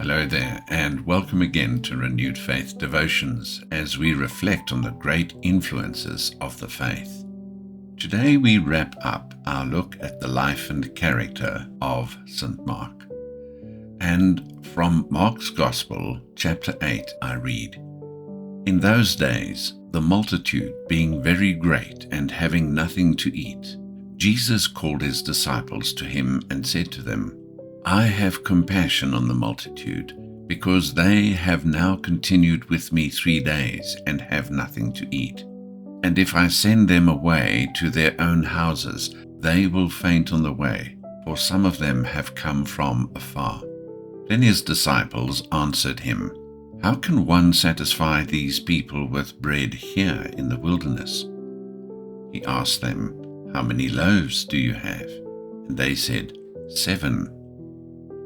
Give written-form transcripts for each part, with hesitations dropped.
Hello there, and welcome again to Renewed Faith Devotions as we reflect on the great influences of the faith. Today we wrap up our look at the life and character of St. Mark. And from Mark's Gospel, chapter 8, I read, "In those days, the multitude being very great and having nothing to eat, Jesus called his disciples to him and said to them, I have compassion on the multitude, because they have now continued with me 3 days and have nothing to eat. And if I send them away to their own houses, they will faint on the way, for some of them have come from afar." Then his disciples answered him, "How can one satisfy these people with bread here in the wilderness?" He asked them, "How many loaves do you have?" And they said, 7.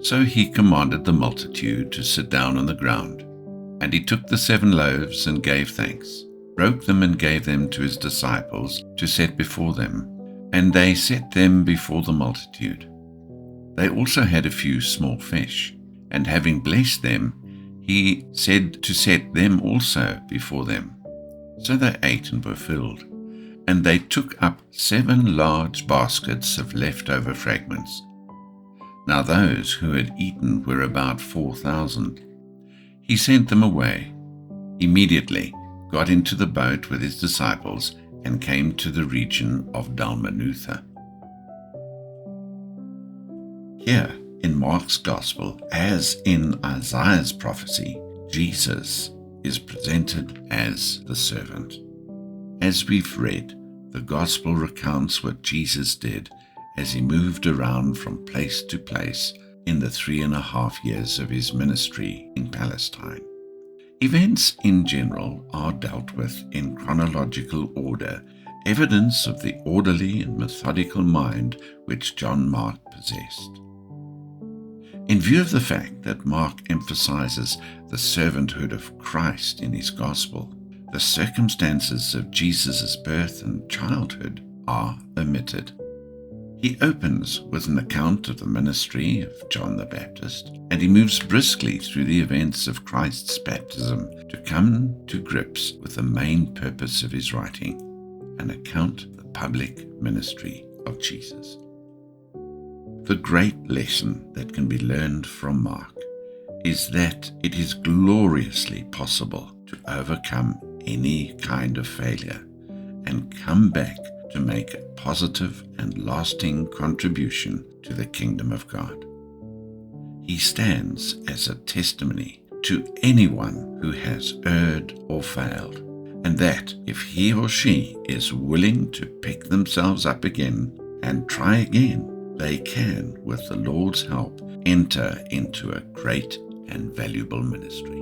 So he commanded the multitude to sit down on the ground. And he took the 7 loaves and gave thanks, broke them and gave them to his disciples to set before them. And they set them before the multitude. They also had a few small fish, and having blessed them, he said to set them also before them. So they ate and were filled. And they took up 7 large baskets of leftover fragments. Now those who had eaten were about 4,000. He sent them away, immediately got into the boat with his disciples, and came to the region of Dalmanutha. Here in Mark's Gospel, as in Isaiah's prophecy, Jesus is presented as the servant. As we've read, the Gospel recounts what Jesus did as he moved around from place to place in the 3.5 years of his ministry in Palestine. Events in general are dealt with in chronological order, evidence of the orderly and methodical mind which John Mark possessed. In view of the fact that Mark emphasizes the servanthood of Christ in his Gospel, the circumstances of Jesus' birth and childhood are omitted. He opens with an account of the ministry of John the Baptist, and he moves briskly through the events of Christ's baptism to come to grips with the main purpose of his writing, an account of the public ministry of Jesus. The great lesson that can be learned from Mark is that it is gloriously possible to overcome any kind of failure and come back to make a positive and lasting contribution to the kingdom of God. He stands as a testimony to anyone who has erred or failed, and that if he or she is willing to pick themselves up again and try again, they can, with the Lord's help, enter into a great and valuable ministry.